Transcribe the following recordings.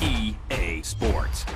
EA Sports.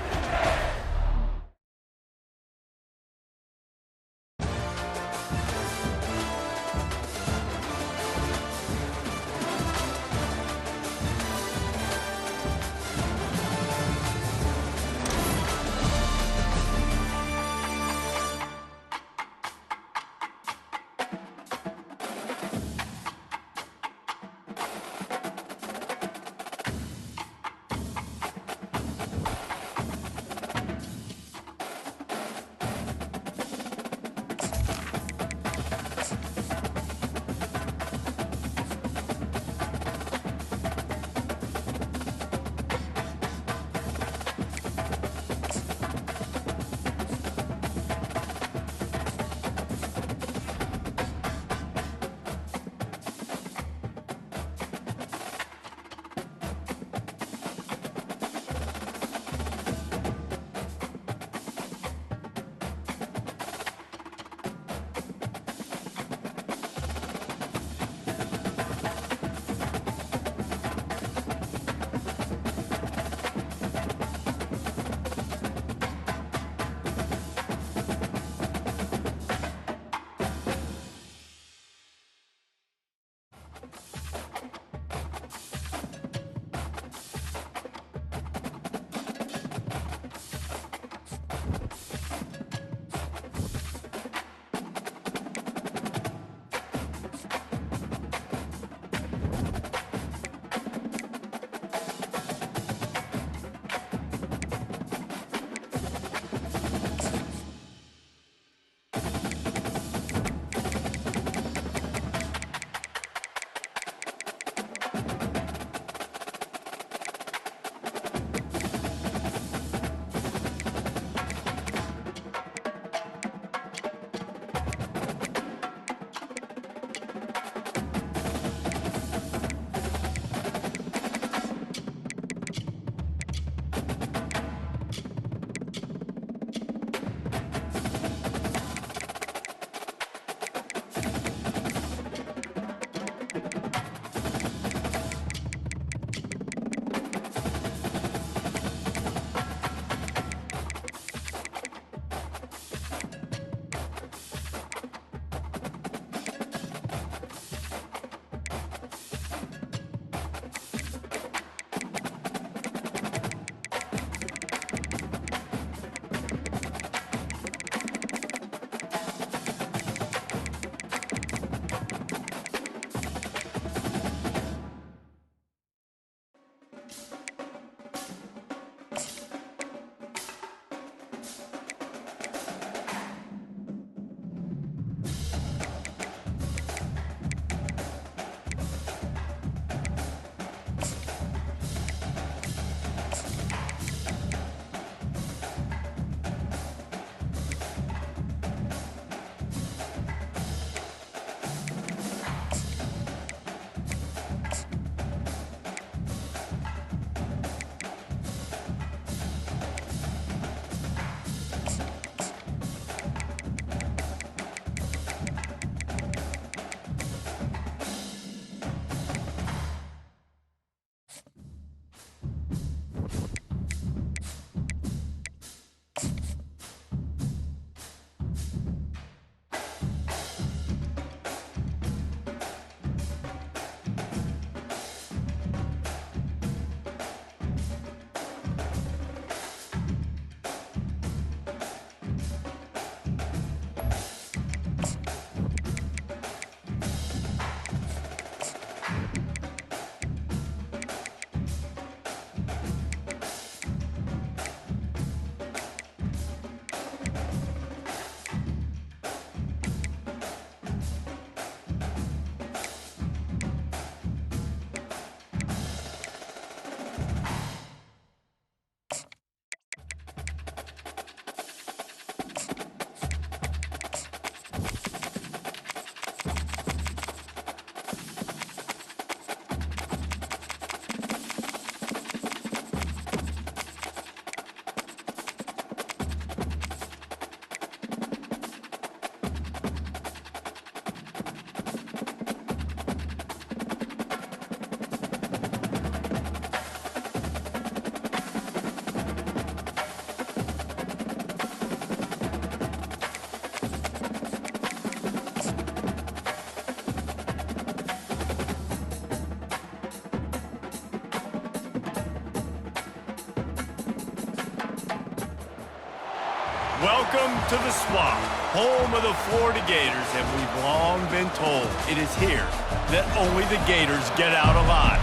Welcome to the Swamp, home of the Florida Gators, and we've long been told it is here that only the Gators get out alive.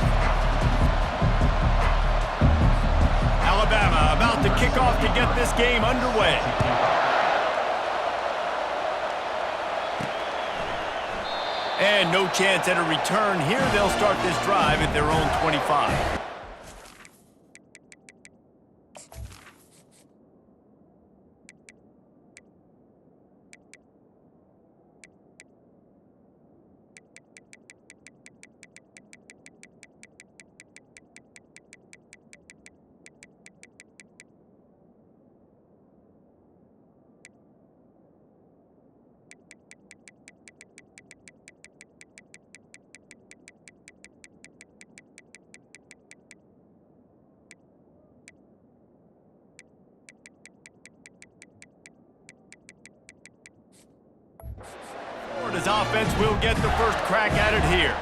Alabama about to kick off to get this game underway. And no chance at a return here. They'll start this drive at their own 25. Florida's offense will get the first crack at it here.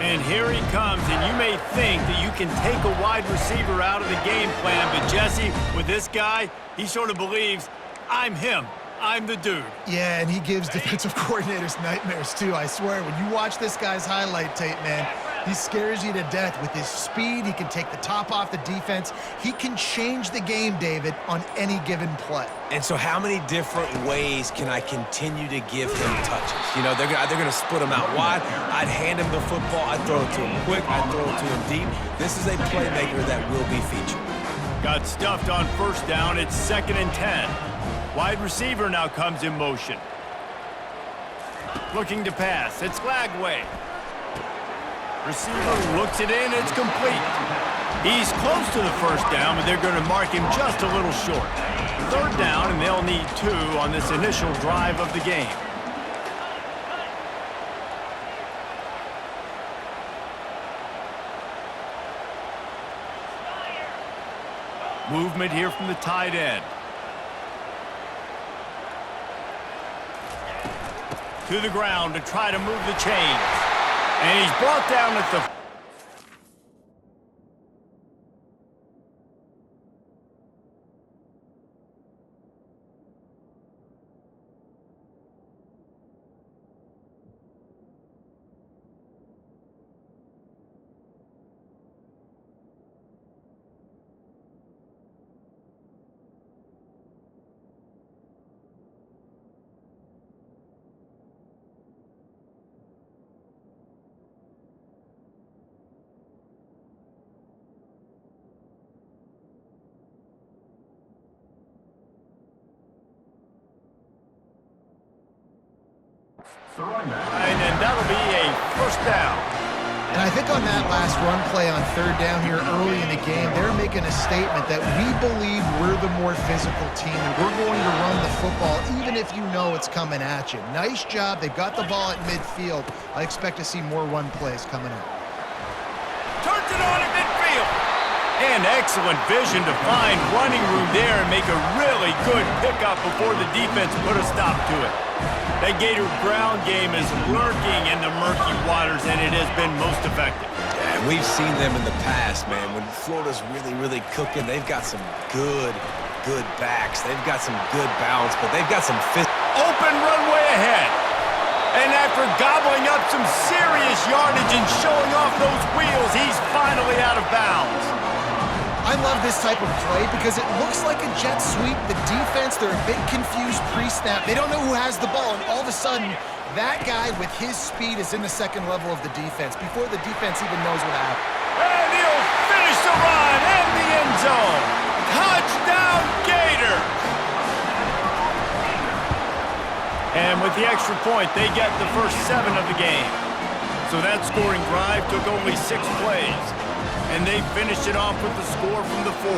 And here he comes, and you may think that you can take a wide receiver out of the game plan, but Jesse, with this guy, he sort of believes, I'm him. I'm the dude. Yeah, and he gives defensive coordinators nightmares, too, I swear. When you watch this guy's highlight tape, man, he scares you to death with his speed. He can take the top off the defense. He can change the game, David, on any given play. And so how many different ways can I continue to give him touches? You know, they're going to split him out wide. I'd hand him the football. I'd throw it to him quick. I'd throw it to him deep. This is a playmaker that will be featured. Got stuffed on first down. It's 2nd and 10. Wide receiver now comes in motion. Looking to pass. It's Lagway. Receiver looks it in. It's complete. He's close to the first down, but they're going to mark him just a little short. 3rd down, and they'll need 2 on this initial drive of the game. Movement here from the tight end. To the ground to try to move the chains. And he's brought down at the... And that'll be a first down. And I think on that last run play on 3rd down here early in the game, they're making a statement that we believe we're the more physical team and we're going to run the football even if you know it's coming at you. Nice job. They've got the ball at midfield. I expect to see more run plays coming up. Turns it on at midfield. And excellent vision to find running room there and make a really good pickup before the defense put a stop to it. That Gator ground game is lurking in the murky waters, and it has been most effective. Yeah, and we've seen them in the past, man. When Florida's really cooking, they've got some good backs. They've got some good balance, but they've got some open runway ahead. And after gobbling up some serious yardage and showing off those wheels, he's finally out of bounds. I love this type of play because it looks like a jet sweep. The defense, they're a bit confused pre-snap. They don't know who has the ball, and all of a sudden, that guy with his speed is in the second level of the defense before the defense even knows what happened. And he'll finish the run in the end zone. Touchdown, Gator! And with the extra point, they get the first 7 of the game. So that scoring drive took only 6 plays. And they finished it off with the score from the 4.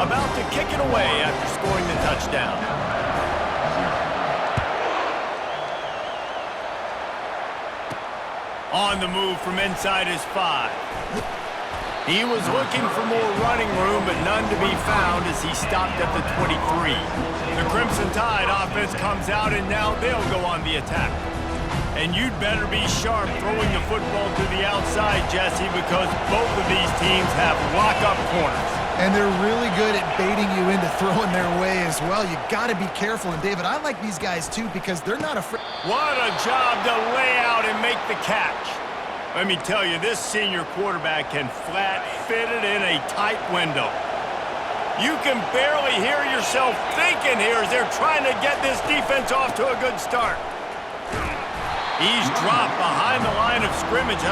About to kick it away after scoring the touchdown. On the move from inside his 5. He was looking for more running room, but none to be found as he stopped at the 23. The Crimson Tide offense comes out, and now they'll go on the attack. And you'd better be sharp throwing the football to the outside, Jesse, because both of these teams have lock-up corners. And they're really good at baiting you into throwing their way as well. You got to be careful. And, David, I like these guys, too, because they're not afraid. What a job to lay out and make the catch. Let me tell you, this senior quarterback can flat fit it in a tight window. You can barely hear yourself thinking here as they're trying to get this defense off to a good start. He's dropped behind the line of scrimmage.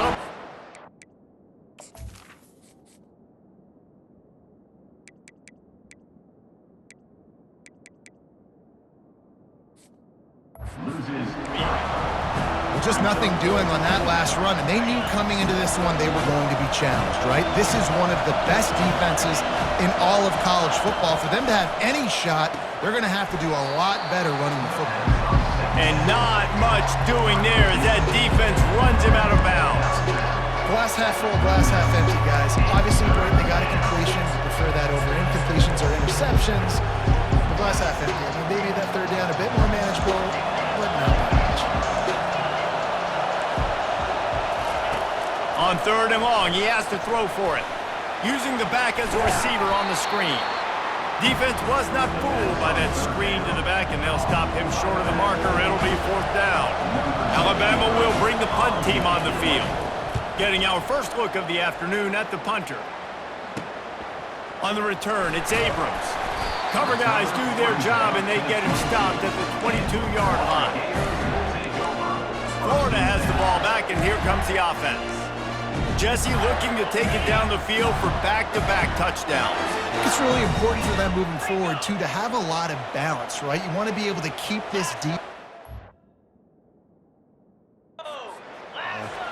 Just nothing doing on that last run, and they knew coming into this one they were going to be challenged, right? This is one of the best defenses in all of college football. For them to have any shot, they're going to have to do a lot better running the football. And not much doing there as that defense runs him out of bounds. Glass half full, glass half empty, guys. Obviously, great, they got a completion. We prefer that over incompletions or interceptions. The glass half empty. I mean, they made that third down a bit more manageable, but not that much. On 3rd and long, he has to throw for it, using the back as a receiver on the screen. Defense was not fooled by that screen to the back, and they'll stop him short of the marker. It'll be 4th down. Alabama will bring the punt team on the field. Getting our first look of the afternoon at the punter. On the return, it's Abrams. Cover guys do their job, and they get him stopped at the 22-yard line. Florida has the ball back, and here comes the offense. Jesse looking to take it down the field for back-to-back touchdowns. I think it's really important for them moving forward, too, to have a lot of balance, right? You want to be able to keep this deep.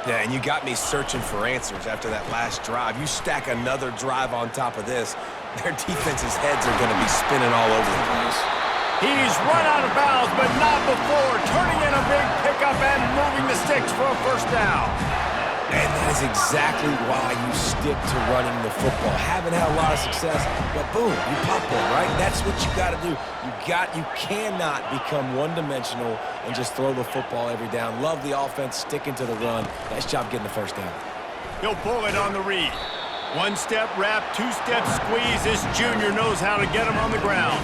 Yeah, and you got me searching for answers after that last drive. You stack another drive on top of this, their defense's heads are going to be spinning all over the place. He's run out of bounds, but not before turning in a big pickup and moving the sticks for a 1st down. And that is exactly why you stick to running the football. Haven't had a lot of success, but boom, you pop one, right? That's what you got to do. You cannot become one-dimensional and just throw the football every down. Love the offense, sticking to the run. Nice job getting the 1st down. He'll pull it on the read. 1-step wrap, 2-step squeeze. This junior knows how to get him on the ground.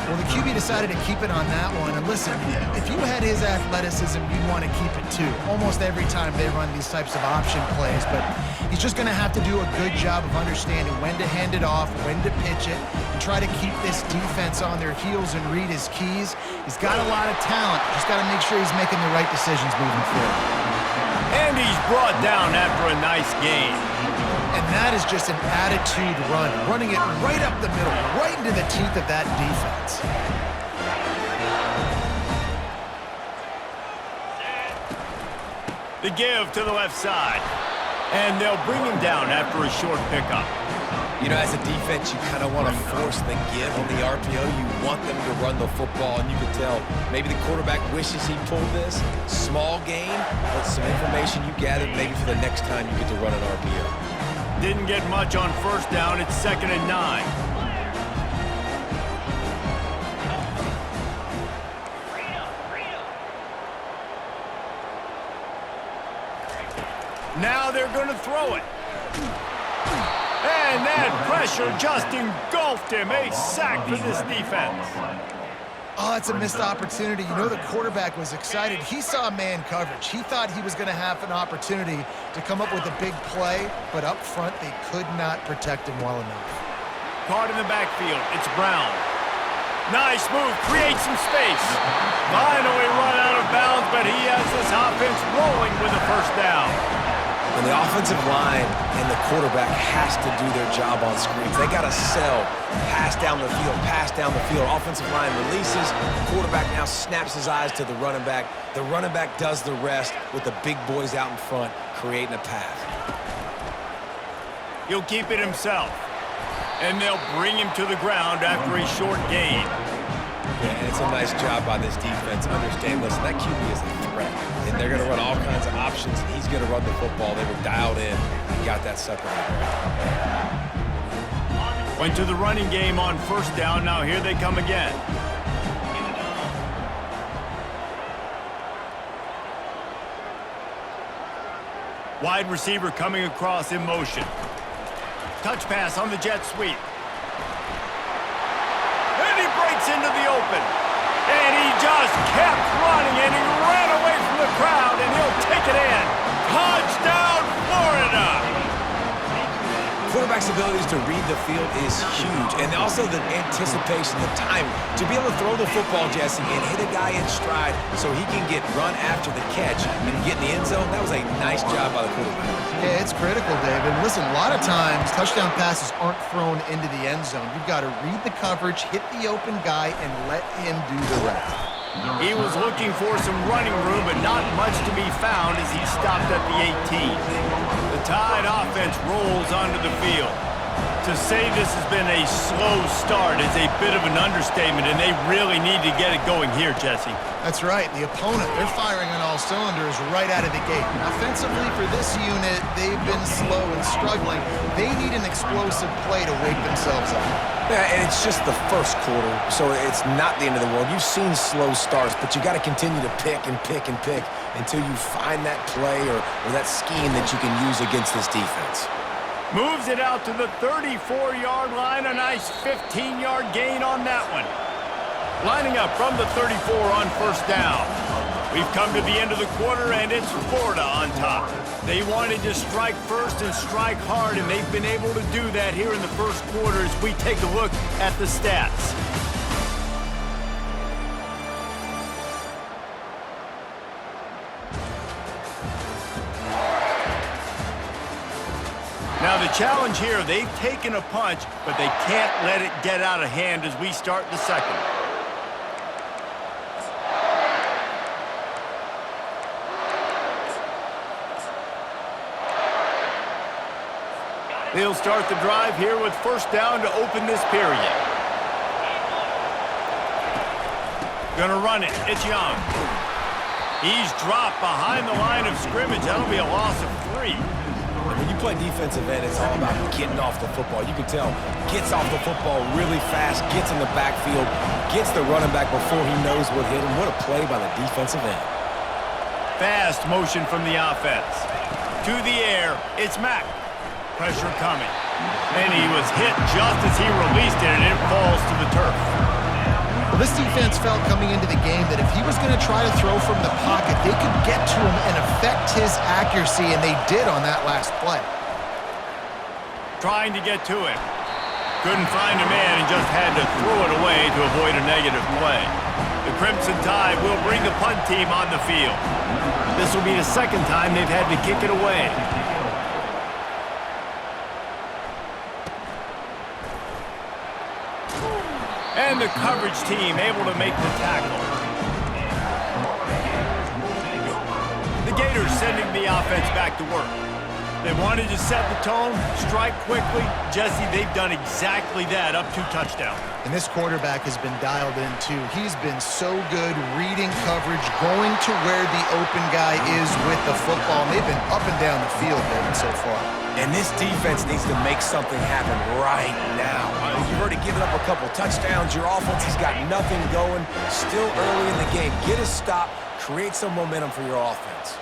Well, the QB decided to keep it on that one. And listen, if you had his athleticism, you'd want to keep it too. Almost every time they run these types of option plays. But he's just going to have to do a good job of understanding when to hand it off, when to pitch it, and try to keep this defense on their heels and read his keys. He's got a lot of talent. Just got to make sure he's making the right decisions moving forward. And he's brought down after a nice gain. And that is just an attitude run, running it right up the middle, right into the teeth of that defense. The give to the left side. And they'll bring him down after a short pickup. You know, as a defense, you kind of want to force the give on the RPO. You want them to run the football, and you can tell maybe the quarterback wishes he pulled this. Small gain, but some information you gathered maybe for the next time you get to run an RPO. Didn't get much on 1st down. It's 2nd and 9. Now they're going to throw it. And that pressure just engulfed him. A sack for this defense. Oh, that's a missed opportunity. You know, the quarterback was excited. He saw man coverage. He thought he was going to have an opportunity to come up with a big play, but up front, they could not protect him well enough. Caught in the backfield. It's Brown. Nice move. Creates some space. Finally run out of bounds, but he has this offense rolling with a 1st down. When the offensive line and the quarterback has to do their job on screens, they got to sell. Pass down the field, pass down the field. Offensive line releases. Quarterback now snaps his eyes to the running back. The running back does the rest with the big boys out in front, creating a path. He'll keep it himself. And they'll bring him to the ground after a short gain. Yeah, and it's a nice job by this defense. Understand, listen, that QB is a threat. And they're going to run all kinds of options. He's going to run the football. They were dialed in and got that separated. Went to the running game on 1st down. Now here they come again. Wide receiver coming across in motion. Touch pass on the jet sweep. breaks into the open. And he just kept running, and he ran away from the crowd, and he'll take it in. Touchdown, Florida! Quarterback's abilities to read the field is huge, and also the anticipation, the timing. To be able to throw the football, Jesse, and hit a guy in stride so he can get run after the catch and get in the end zone, that was a nice job by the quarterback. Yeah, it's critical, David. Listen, a lot of times touchdown passes aren't thrown into the end zone. You've got to read the coverage, hit the open guy, and let him do the rest. He was looking for some running room, but not much to be found as he stopped at the 18. The Tide offense rolls onto the field. To say this has been a slow start is a bit of an understatement, and they really need to get it going here, Jesse. That's right. The opponent, they're firing on all cylinders right out of the gate. Offensively, for this unit, they've been slow and struggling. They need an explosive play to wake themselves up. Yeah, and it's just the first quarter, so it's not the end of the world. You've seen slow starts, but you got to continue to pick and pick and pick until you find that play or that scheme that you can use against this defense. Moves it out to the 34-yard line. A nice 15-yard gain on that one. Lining up from the 34 on first down. We've come to the end of the quarter, and it's Florida on top. They wanted to strike first and strike hard, and they've been able to do that here in the first quarter as we take a look at the stats. Now the challenge here, they've taken a punch, but they can't let it get out of hand as we start the second. They'll start the drive here with first down to open this period. Gonna run it. It's Young. He's dropped behind the line of scrimmage. That'll be a loss of 3. When you play defensive end, it's all about getting off the football. You can tell, gets off the football really fast, gets in the backfield, gets the running back before he knows what hit him. What a play by the defensive end. Fast motion from the offense. To the air, it's Mack. Pressure coming. And he was hit just as he released it, and it falls to the turf. Well, this defense felt coming into the game that if he was going to try to throw from the pocket, they could get to him and affect his accuracy, and they did on that last play. Trying to get to him. Couldn't find a man and just had to throw it away to avoid a negative play. The Crimson Tide will bring the punt team on the field. This will be the second time they've had to kick it away. And the coverage team able to make the tackle. The Gators sending the offense back to work. They wanted to set the tone, strike quickly. Jesse, they've done exactly that up to touchdown. And this quarterback has been dialed in, too. He's been so good reading coverage, going to where the open guy is with the football. And they've been up and down the field, David, so far. And this defense needs to make something happen right now. You've already given up a couple touchdowns. Your offense has got nothing going. Still early in the game. Get a stop. Create some momentum for your offense.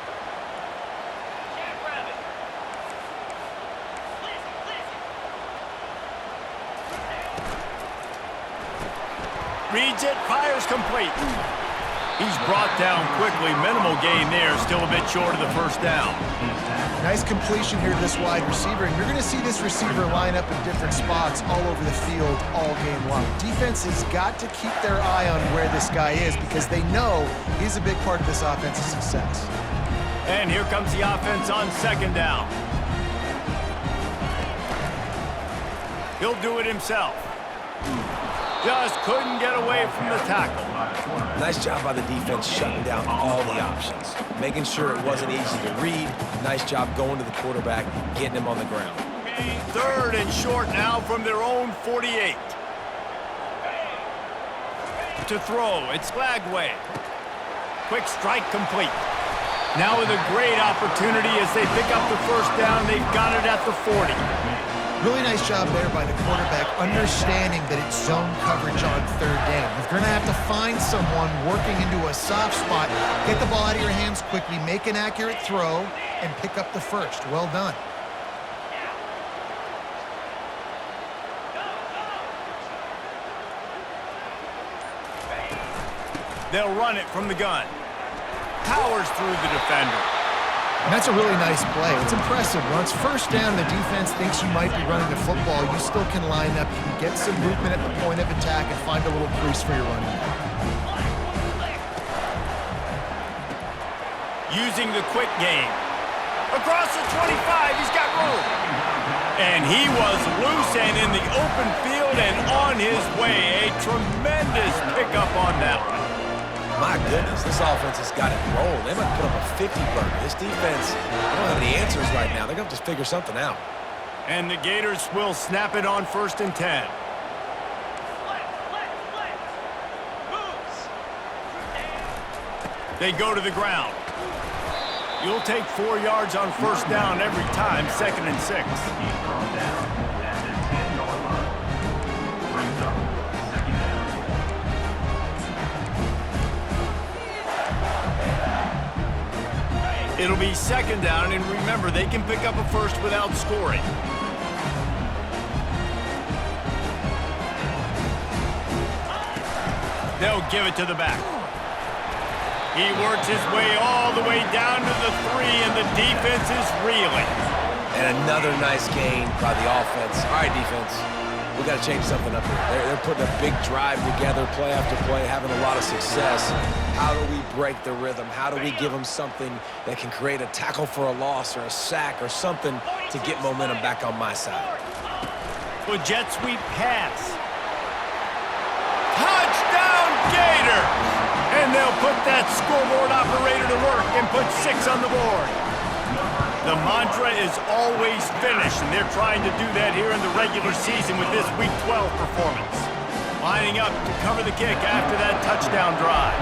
Reads it, fires complete. He's brought down quickly. Minimal gain there. Still a bit short of the first down. Nice completion here to this wide receiver, and you're going to see this receiver line up in different spots all over the field all game long. Defense has got to keep their eye on where this guy is because they know he's a big part of this offense's success. And here comes the offense on second down. He'll do it himself. Just couldn't get away from the tackle. Nice job by the defense shutting down all the options. Making sure it wasn't easy to read. Nice job going to the quarterback, getting him on the ground. Third and short now from their own 48. To throw, it's Lagway. Quick strike complete. Now with a great opportunity as they pick up the first down. They've got it at the 40. Really nice job there by the quarterback, understanding that it's zone coverage on third down. You're going to have to find someone working into a soft spot, get the ball out of your hands quickly, make an accurate throw, and pick up the first. Well done. They'll run it from the gun. Powers through the defender. And that's a really nice play. It's impressive. Once first down, the defense thinks you might be running the football. You still can line up. You can get some movement at the point of attack and find a little crease for your running back. Using the quick game. Across the 25, he's got room. And he was loose and in the open field and on his way. A tremendous pickup on that one. My goodness, this offense has got it rolling. They might put up a 50-burger. This defense, they don't have any answers right now. They're going to have to figure something out. And the Gators will snap it on 1st and 10. They go to the ground. You'll take 4 yards on 1st down every time, 2nd and 6. It'll be 2nd down, and remember, they can pick up a first without scoring. They'll give it to the back. He works his way all the way down to the 3, and the defense is reeling. And another nice gain by the offense. All right, defense, we got to change something up here. They're putting a big drive together, play after play, having a lot of success. How do we break the rhythm? How do we give them something that can create a tackle for a loss or a sack or something to get momentum back on my side? With jet sweep pass. Touchdown, Gators! And they'll put that scoreboard operator to work and put 6 on the board. The mantra is always finish, and they're trying to do that here in the regular season with this Week 12 performance. Lining up to cover the kick after that touchdown drive.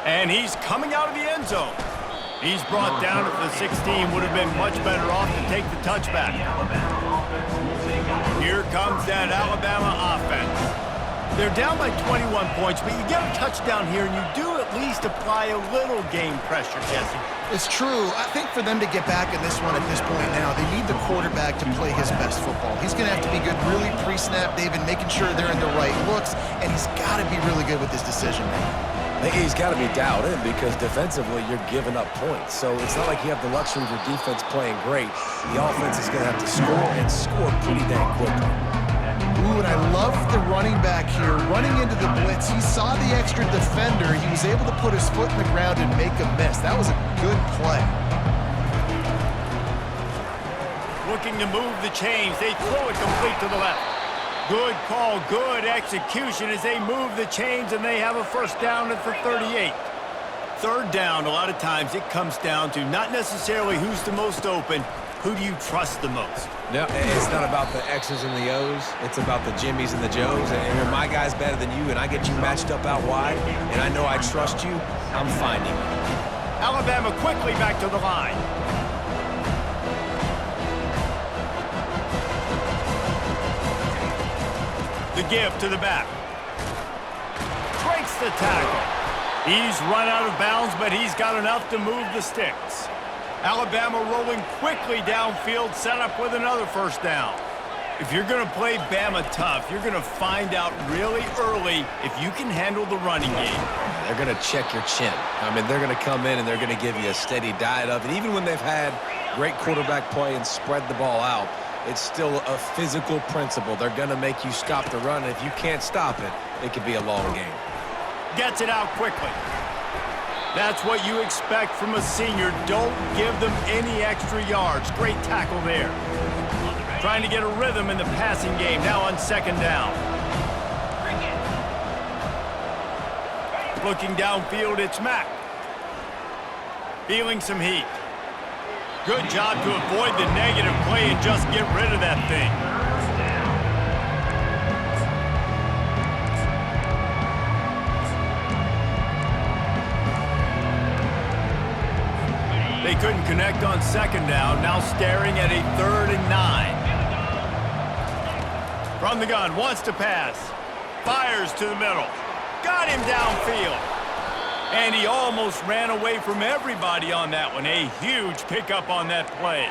And he's coming out of the end zone. He's brought down at the 16, would have been much better off to take the touchback. Here comes that Alabama offense. They're down by 21 points, but you get a touchdown here, and you do at least apply a little game pressure, Jesse. It's true. I think for them to get back in this one at this point now, they need the quarterback to play his best football. He's going to have to be good really pre-snap, David, making sure they're in the right looks, and he's got to be really good with his decision making. He's got to be dialed in because defensively you're giving up points. So it's not like you have the luxury of your defense playing great. The offense is going to have to score and score pretty dang quickly. Ooh, and I love the running back here. Running into the blitz, he saw the extra defender. He was able to put his foot in the ground and make a miss. That was a good play. Looking to move the chains. They throw it complete to the left. Good call, good execution as they move the chains, and they have a 1st down at the 38. 3rd down, a lot of times it comes down to not necessarily who's the most open, who do you trust the most? Yeah, it's not about the X's and the O's. It's about the Jimmys and the Joes. And if my guy's better than you and I get you matched up out wide, and I know I trust you, I'm finding you. Alabama quickly back to the line. The give to the back. Breaks the tackle. He's run out of bounds, but he's got enough to move the sticks. Alabama rolling quickly downfield, set up with another 1st down. If you're going to play Bama tough, you're going to find out really early if you can handle the running game. They're going to check your chin. I mean, they're going to come in and they're going to give you a steady diet of it. Even when they've had great quarterback play and spread the ball out, it's still a physical principle. They're going to make you stop the run, and if you can't stop it, it could be a long game. Gets it out quickly. That's what you expect from a senior. Don't give them any extra yards. Great tackle there. Trying to get a rhythm in the passing game, now on 2nd down. Looking downfield, it's Mack. Feeling some heat. Good job to avoid the negative play and just get rid of that thing. They couldn't connect on 2nd down, now staring at a 3rd and 9. From the gun, wants to pass. Fires to the middle. Got him downfield. And he almost ran away from everybody on that one. A huge pickup on that play.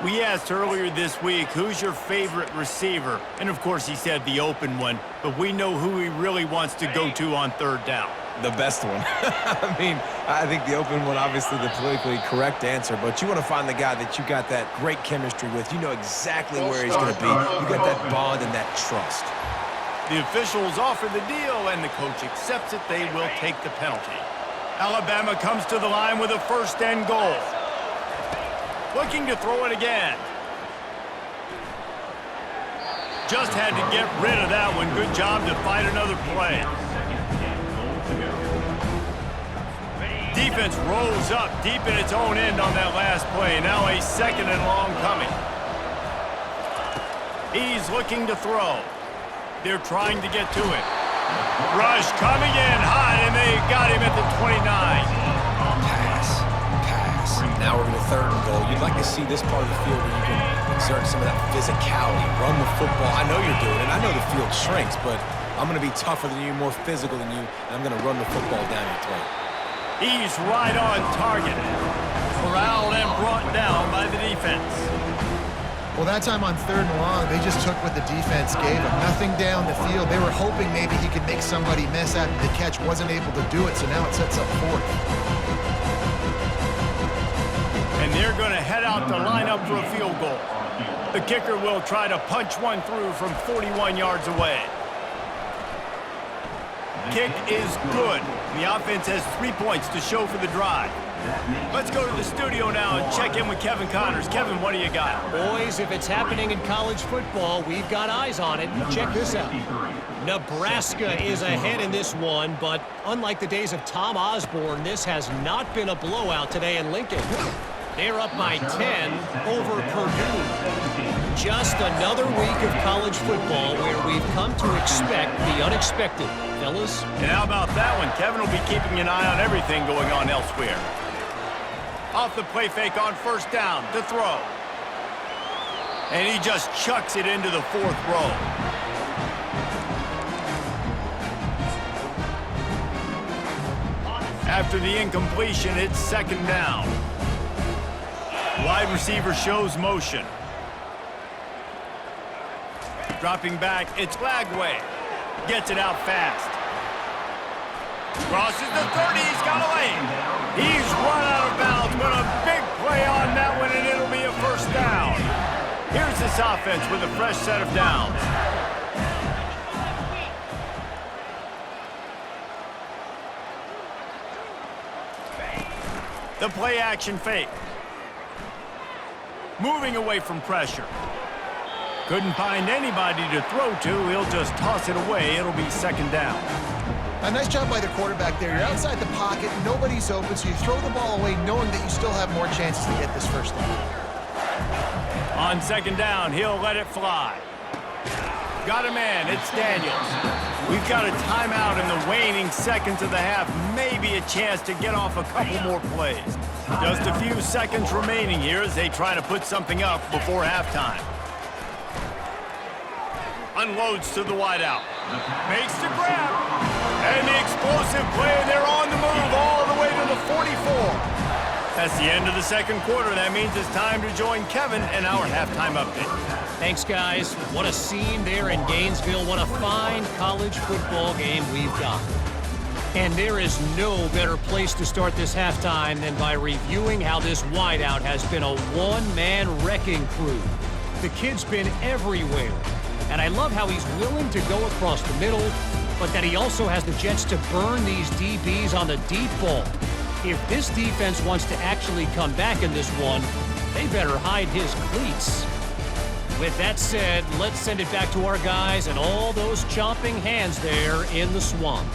We asked earlier this week, who's your favorite receiver? And of course he said the open one, but we know who he really wants to go to on third down. The best one. I mean, I think the open one, obviously the politically correct answer, but you want to find the guy that you got that great chemistry with. You know exactly where he's going to be. You got that bond and that trust. The officials offer the deal, and the coach accepts it. They will take the penalty. Alabama comes to the line with a first and goal. Looking to throw it again. Just had to get rid of that one. Good job to fight another play. Defense rolls up deep in its own end on that last play. Now a second and long coming. He's looking to throw. They're trying to get to it. Rush coming in hot, and they got him at the 29. Pass. Now we're in the third and goal. You'd like to see this part of the field where you can exert some of that physicality, run the football. I know you're doing it. I know the field shrinks, but I'm going to be tougher than you, more physical than you, and I'm going to run the football down your throat. He's right on target. Corralled and brought down by the defense. Well, that time on third and long, they just took what the defense gave them. Nothing down the field. They were hoping maybe he could make somebody miss after the catch. Wasn't able to do it, so now it sets up fourth. And they're going to head out to line up for a field goal. The kicker will try to punch one through from 41 yards away. Kick is good. The offense has 3 points to show for the drive. Let's go to the studio now and check in with Kevin Connors. Kevin, what do you got? Boys, if it's happening in college football, we've got eyes on it. Check this out. Nebraska is ahead in this one, but unlike the days of Tom Osborne, this has not been a blowout today in Lincoln. They're up by 10 over Purdue. Just another week of college football where we've come to expect the unexpected, fellas. And how about that one? Kevin will be keeping an eye on everything going on elsewhere. Off the play fake on first down to throw. And he just chucks it into the fourth row. After the incompletion, it's second down. Wide receiver shows motion. Dropping back, it's Lagway. Gets it out fast. Crosses the 30, he's got a lane. He's run out of bounds, but a big play on that one, and it'll be a first down. Here's this offense with a fresh set of downs. The play action fake. Moving away from pressure. Couldn't find anybody to throw to. He'll just toss it away. It'll be second down. A nice job by the quarterback there. You're outside the pocket. Nobody's open, so you throw the ball away knowing that you still have more chances to get this first down. On second down, he'll let it fly. Got a man. It's Daniels. We've got a timeout in the waning seconds of the half. Maybe a chance to get off a couple more plays. Just a few seconds remaining here as they try to put something up before halftime. Unloads to the wideout. Makes the grab. And the explosive play. They're on the move all the way to the 44. That's the end of the second quarter. That means it's time to join Kevin in our halftime update. Thanks, guys. What a scene there in Gainesville. What a fine college football game we've got. And there is no better place to start this halftime than by reviewing how this wideout has been a one-man wrecking crew. The kid's been everywhere. And I love how he's willing to go across the middle, but that he also has the jets to burn these DBs on the deep ball. If this defense wants to actually come back in this one, they better hide his cleats. With that said, let's send it back to our guys and all those chomping hands there in the swamp.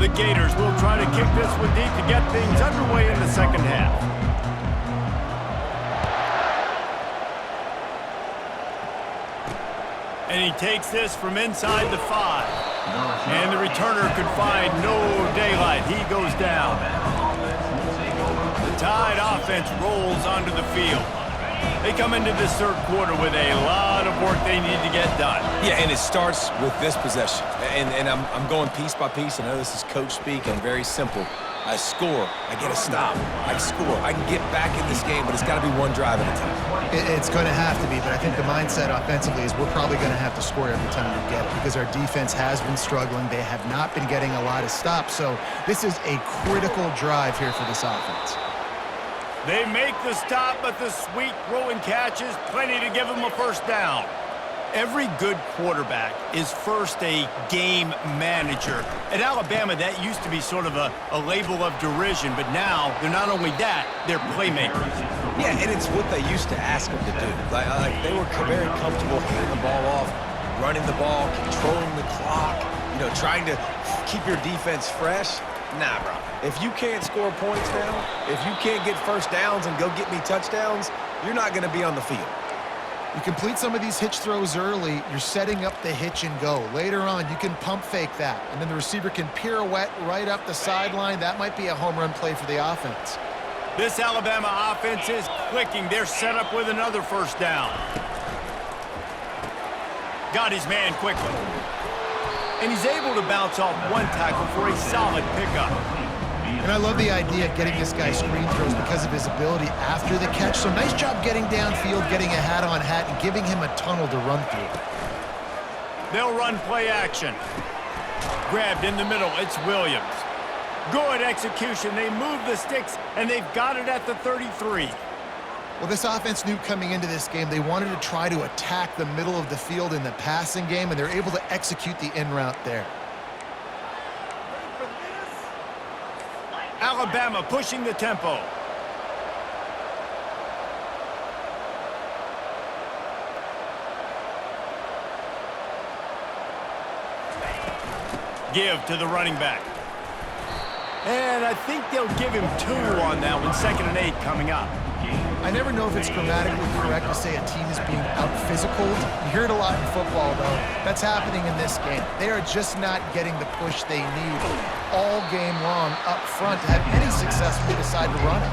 The Gators will try to kick this one deep to get things underway in the second half. And he takes this from inside the 5. And the returner could find no daylight. He goes down. The Tide offense rolls onto the field. They come into this third quarter with a lot of work they need to get done. Yeah, and it starts with this possession. And I'm going piece by piece. I know this is coach speak and very simple. I score, I get a stop, I score. I can get back in this game, but it's got to be one drive at a time. It's going to have to be, but I think the mindset offensively is we're probably going to have to score every time we get it because our defense has been struggling. They have not been getting a lot of stops, so this is a critical drive here for this offense. They make the stop, but the sweet throw and catch is plenty to give them a first down. Every good quarterback is first a game manager. At Alabama, that used to be sort of a label of derision, but now they're not only that, they're playmakers. Yeah, and it's what they used to ask them to do. Like they were very comfortable handing the ball off, running the ball, controlling the clock, trying to keep your defense fresh. Nah, bro. If you can't score points now, if you can't get first downs and go get me touchdowns, you're not going to be on the field. You complete some of these hitch throws early, you're setting up the hitch and go. Later on, you can pump fake that, and then the receiver can pirouette right up the sideline. That might be a home run play for the offense. This Alabama offense is clicking. They're set up with another first down. Got his man quickly. And he's able to bounce off one tackle for a solid pickup. And I love the idea of getting this guy screen throws because of his ability after the catch. So nice job getting downfield, getting a hat-on-hat, and giving him a tunnel to run through. They'll run play action. Grabbed in the middle, it's Williams. Good execution. They move the sticks, and they've got it at the 33. Well, this offense knew coming into this game they wanted to try to attack the middle of the field in the passing game, and they're able to execute the in route there. Alabama pushing the tempo. Give to the running back. And I think they'll give him 2 on that one. 2nd and 8 coming up. I never know if it's grammatically correct to say a team is being out-physicaled. You hear it a lot in football, though. That's happening in this game. They are just not getting the push they need all game long up front to have any success when they decide to run it.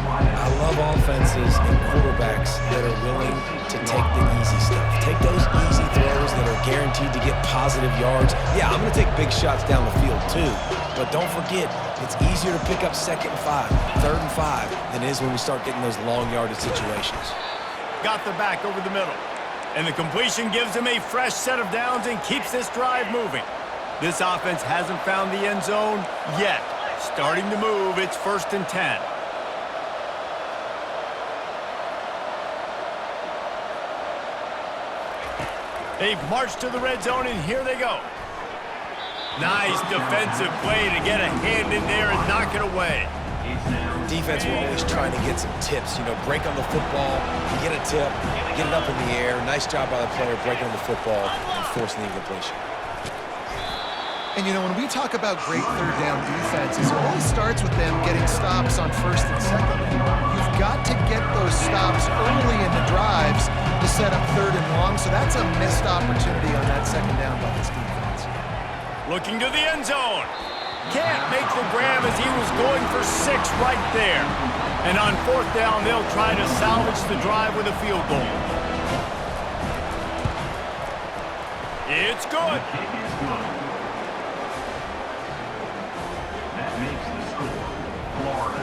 I love offenses and quarterbacks that are willing to take the easy stuff. Take those easy throws that are guaranteed to get positive yards. Yeah, I'm going to take big shots down the field, too. But don't forget, it's easier to pick up 2nd and 5, 3rd and 5 than it is when we start getting those long yardage situations. Got the back over the middle. And the completion gives him a fresh set of downs and keeps this drive moving. This offense hasn't found the end zone yet. Starting to move, it's 1st and 10. They've marched to the red zone, and here they go. Nice defensive play to get a hand in there and knock it away. Defense will always trying to get some tips, break on the football, get a tip, get it up in the air. Nice job by the player breaking on the football and forcing the incompletion. And, when we talk about great third down defenses, it always starts with them getting stops on 1st and 2nd. You've got to get those stops early in the drives to set up 3rd and long, so that's a missed opportunity on that 2nd down by this defense. Looking to the end zone. Can't make the grab as he was going for 6 right there. And on 4th down, they'll try to salvage the drive with a field goal. It's good. That makes the score Florida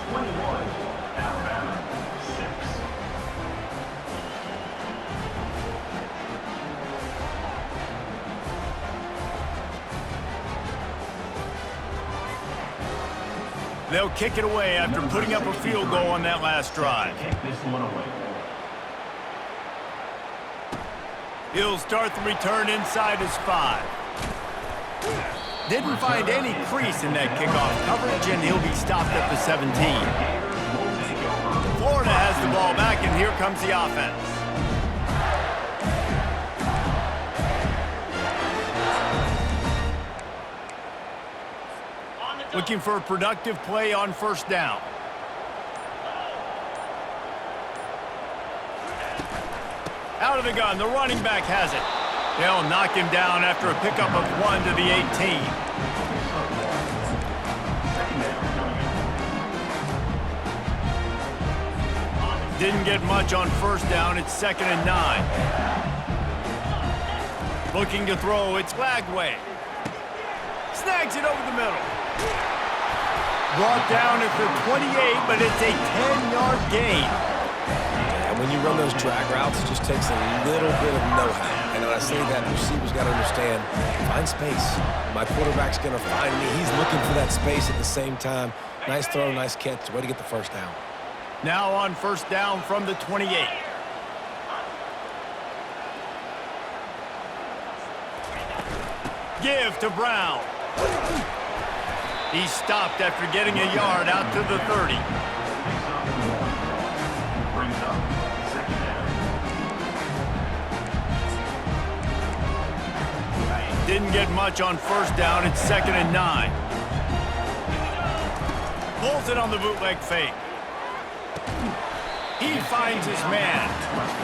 21, Alabama 6. They'll kick it away after putting up a field goal on that last drive. Kick this one away. He'll start the return inside his 5. Didn't find any crease in that kickoff coverage, and he'll be stopped at the 17. Florida has the ball back, and here comes the offense. Looking for a productive play on first down. Out of the gun, the running back has it. They'll knock him down after a pickup of 1 to the 18. Didn't get much on first down. It's 2nd and 9. Looking to throw, it's Lagway. Snags it over the middle. Brought down at the 28, but it's a 10-yard gain. And when you run those drag routes, it just takes a little bit of know-how. And when I say that, the receivers got to understand, find space. My quarterback's going to find me. He's looking for that space at the same time. Nice throw, nice catch. Way to get the first down. Now on first down from the 28. Give to Brown. He stopped after getting a yard out to the 30. Brings up 2nd down. Didn't get much on first down. It's 2nd and 9. Pulls it on the bootleg fake. He finds his man.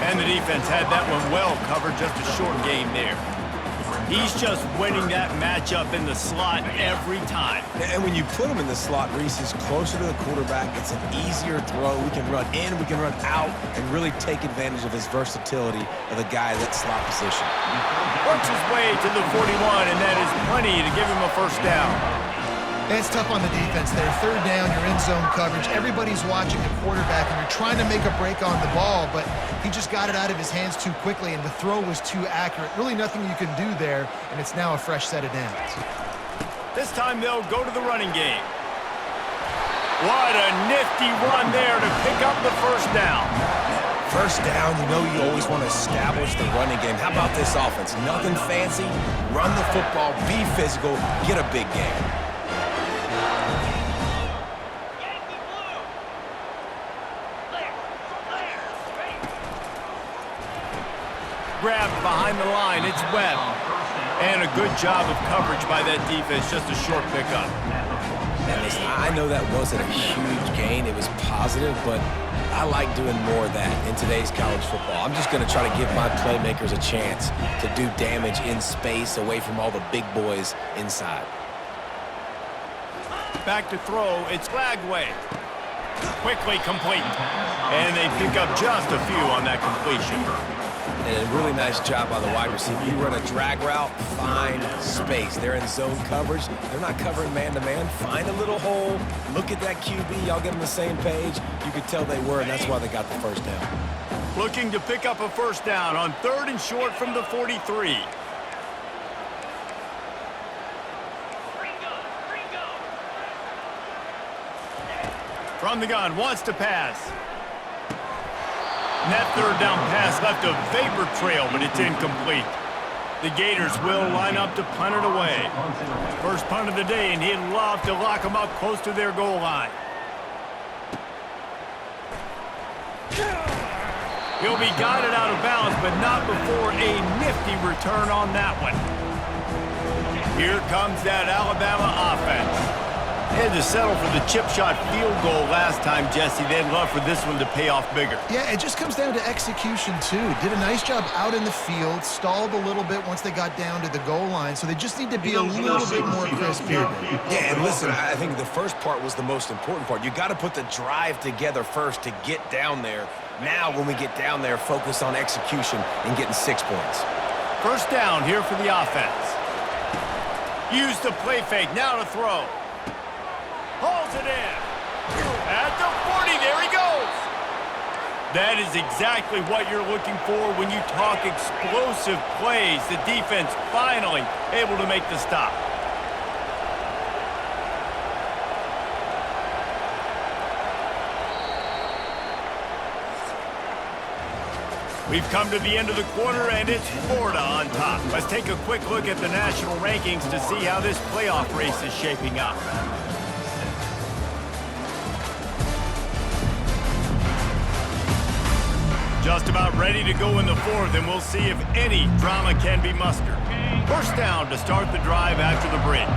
And the defense had that one well covered. Just a short game there. He's just winning that matchup in the slot every time. And when you put him in the slot, Reese is closer to the quarterback. It's an easier throw. We can run in, we can run out, and really take advantage of his versatility of the guy in that slot position. Works his way to the 41, and that is plenty to give him a first down. And it's tough on the defense there. 3rd down, you're in zone coverage. Everybody's watching the quarterback, and you're trying to make a break on the ball, but he just got it out of his hands too quickly, and the throw was too accurate. Really nothing you can do there, and it's now a fresh set of downs. This time they'll go to the running game. What a nifty run there to pick up the first down. First down, you know you always want to establish the running game. How about this offense? Nothing fancy. Run the football, be physical, get a big game. Grabbed behind the line, it's Webb. And a good job of coverage by that defense, just a short pickup. And listen, I know that wasn't a huge gain. It was positive, but I like doing more of that in today's college football. I'm just going to try to give my playmakers a chance to do damage in space away from all the big boys inside. Back to throw, it's Lagway. Quickly complete. And they pick up just a few on that completion. And a really nice job by the wide receiver. You run a drag route, find space. They're in zone coverage. They're not covering man-to-man. Find a little hole. Look at that QB. Y'all get on the same page. You could tell they were, and that's why they got the first down. Looking to pick up a first down on 3rd and short from the 43. From the gun, wants to pass. And that 3rd down pass left a vapor trail, but it's incomplete. The Gators will line up to punt it away. First punt of the day, and he'd love to lock them up close to their goal line. He'll be guided out of bounds, but not before a nifty return on that one. Here comes that Alabama offense. They had to settle for the chip shot field goal last time, Jesse. They'd love for this one to pay off bigger. Yeah, it just comes down to execution, too. Did a nice job out in the field, stalled a little bit once they got down to the goal line, so they just need to be a little bit more crisp here. Yeah, and listen, I think the first part was the most important part. You got to put the drive together first to get down there. Now, when we get down there, focus on execution and getting 6 points. First down here for the offense. Use the play fake, now to throw. Hauls it in. At the 40, there he goes. That is exactly what you're looking for when you talk explosive plays. The defense finally able to make the stop. We've come to the end of the quarter, and it's Florida on top. Let's take a quick look at the national rankings to see how this playoff race is shaping up. Just about ready to go in the 4th, and we'll see if any drama can be mustered. First down to start the drive after the break.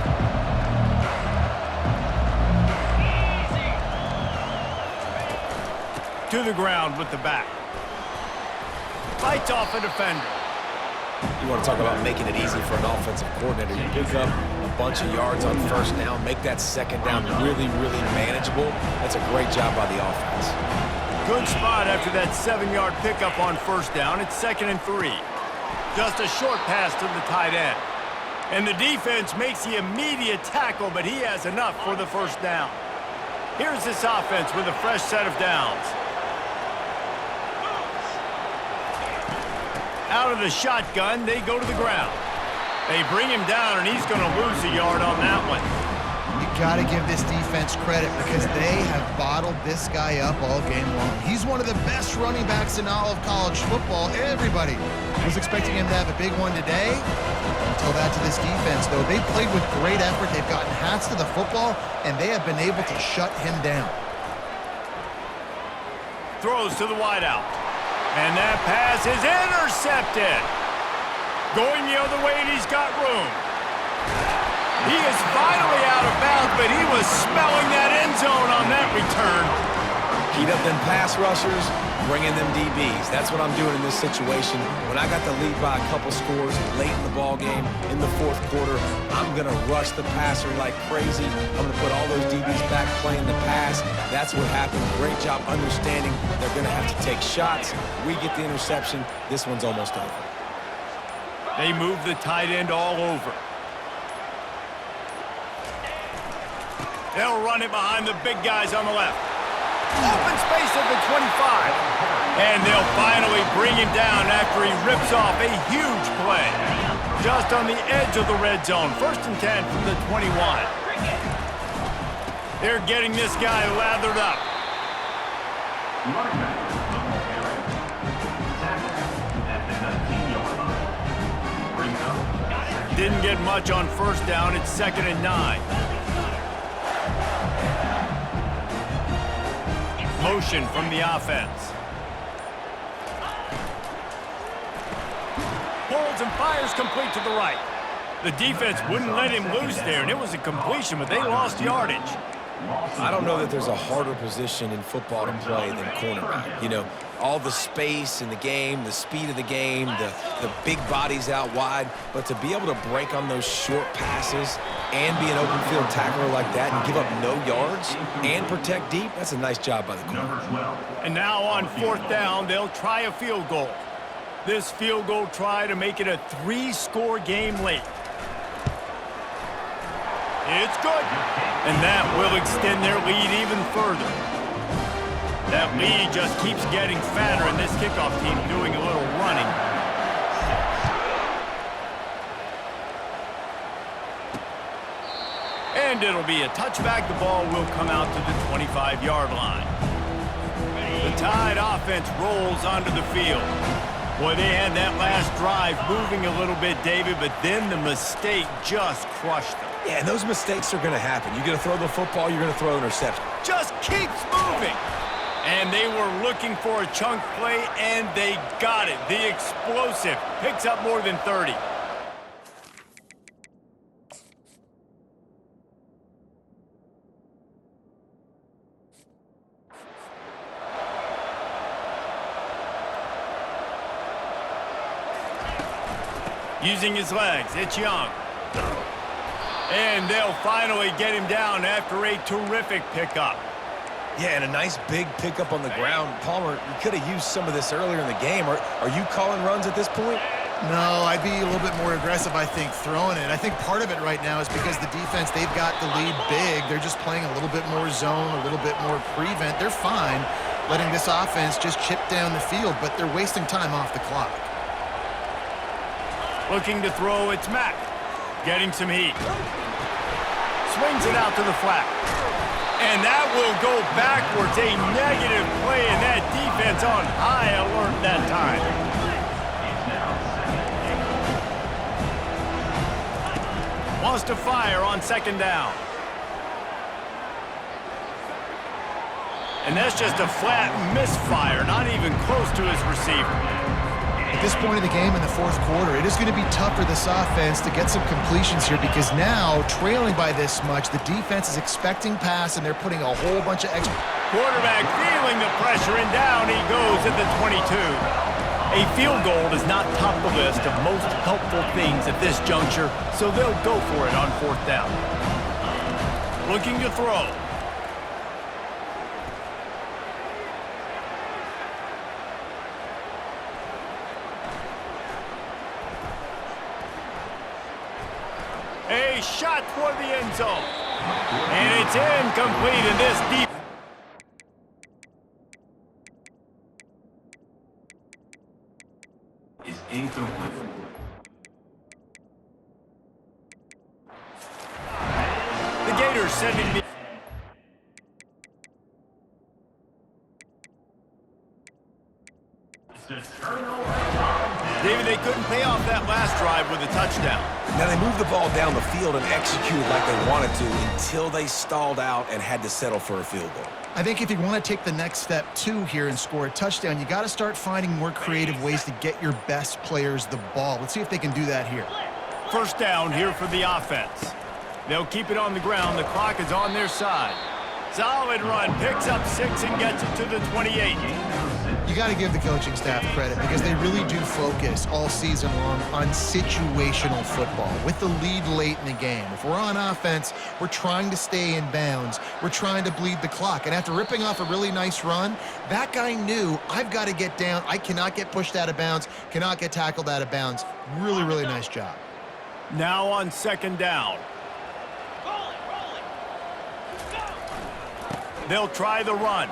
to the ground with the back. Fights off a defender. You want to talk about making it easy for an offensive coordinator. You pick up a bunch of yards on first down, make that second down really, really manageable. That's a great job by the offense. Good spot after that 7-yard pickup on first down. It's 2nd and 3. Just a short pass to the tight end. And the defense makes the immediate tackle, but he has enough for the first down. Here's this offense with a fresh set of downs. Out of the shotgun, they go to the ground. They bring him down, and he's going to lose a yard on that one. You got to give this defense credit because they have bottled this guy up all game long. He's one of the best running backs in all of college football. Everybody was expecting him to have a big one today. Until that to this defense, though. They played with great effort. They've gotten hats to the football, and they have been able to shut him down. Throws to the wideout. And that pass is intercepted. Going the other way, and he's got room. He is finally out of bounds, but he was smelling that end zone on that return. Heat up them pass rushers, bring in them DBs. That's what I'm doing in this situation. When I got the lead by a couple scores late in the ball game, in the fourth quarter, I'm going to rush the passer like crazy. I'm going to put all those DBs back playing the pass. That's what happened. Great job understanding they're going to have to take shots. We get the interception. This one's almost over. They move the tight end all over. They'll run it behind the big guys on the left. Open space at the 25. And they'll finally bring him down after he rips off a huge play. Just on the edge of the red zone. 1st and 10 from the 21. They're getting this guy lathered up. Running back, football carry. Tackled at the 19-yard line. Brings up. Didn't get much on first down. It's 2nd and 9. Motion from the offense. Pulls and fires complete to the right. The defense wouldn't let him loose there, and it was a completion, but they lost yardage. I don't know that there's a harder position in football to play than cornerback. You know, all the space in the game, the speed of the game, the big bodies out wide, but to be able to break on those short passes and be an open field tackler like that and give up no yards and protect deep, that's a nice job by the corner. And now on 4th down, they'll try a field goal. This field goal try to make it a 3-score game late. It's good. And that will extend their lead even further. That lead just keeps getting fatter, and this kickoff team doing a little running. And it'll be a touchback. The ball will come out to the 25-yard line. The Tide offense rolls onto the field. Boy, they had that last drive moving a little bit, David, but then the mistake just crushed them. Yeah, and those mistakes are going to happen. You're going to throw the football, you're going to throw an interception. Just keeps moving. And they were looking for a chunk play, and they got it. The explosive picks up more than 30. Using his legs, it's Young. And they'll finally get him down after a terrific pickup. Yeah, and a nice big pickup on the ground. Palmer, you could have used some of this earlier in the game. Are you calling runs at this point? No, I'd be a little bit more aggressive, I think, throwing it. I think part of it right now is because the defense, they've got the lead big. They're just playing a little bit more zone, a little bit more prevent. They're fine letting this offense just chip down the field, but they're wasting time off the clock. Looking to throw, it's Mack. Getting some heat. Swings it out to the flat. And that will go backwards. A negative play, and that defense on high alert that time. Wants to fire on 2nd down. And that's just a flat misfire, not even close to his receiver. At this point of the game in the fourth quarter, it is going to be tough for this offense to get some completions here because now, trailing by this much, the defense is expecting pass and they're putting a whole bunch of extra... Quarterback feeling the pressure, and down he goes at the 22. A field goal does not top the list of most helpful things at this juncture, so they'll go for it on fourth down. Looking to throw. A shot toward the end zone. And it's incomplete in this deep. Is incomplete. The Gators sending the... David, they couldn't pay off that last drive with a touchdown. Now, they moved the ball down the field and executed like they wanted to until they stalled out and had to settle for a field goal. I think if you want to take the next step, too, here and score a touchdown, you got to start finding more creative ways to get your best players the ball. Let's see if they can do that here. First down here for the offense. They'll keep it on the ground. The clock is on their side. Solid run. Picks up 6 and gets it to the 28. You got to give the coaching staff credit because they really do focus all season long on situational football with the lead late in the game. If we're on offense, we're trying to stay in bounds. We're trying to bleed the clock. And after ripping off a really nice run, that guy knew, I've got to get down. I cannot get pushed out of bounds, cannot get tackled out of bounds. Really, really nice job. Now on second down. They'll try the run.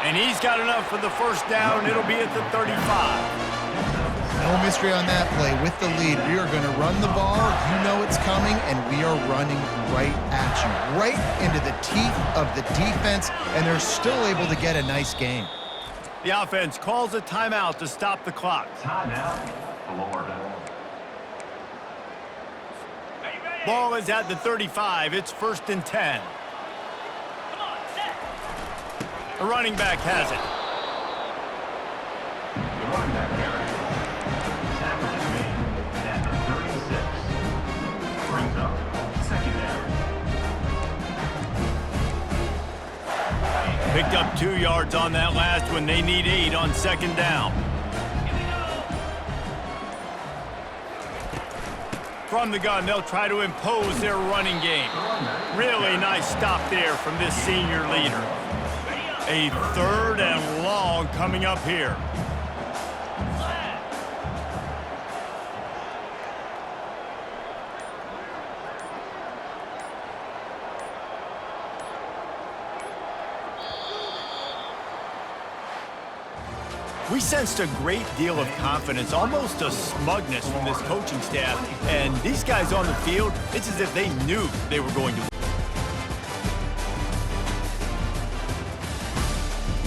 And he's got enough for the first down. It'll be at the 35. No mystery on that play. With the lead, we are going to run the ball. You know it's coming, and we are running right at you. Right into the teeth of the defense, and they're still able to get a nice game. The offense calls a timeout to stop the clock. Timeout, Florida. Ball is at the 35. It's 1st and 10. The running back has it. The running back carry. Tackle is made at the 36. Brings up second down. Picked up 2 yards on that last one. They need 8 on second down. From the gun, they'll try to impose their running game. Really nice stop there from this senior leader. A 3rd and long coming up here. We sensed a great deal of confidence, almost a smugness from this coaching staff. And these guys on the field, it's as if they knew they were going to win.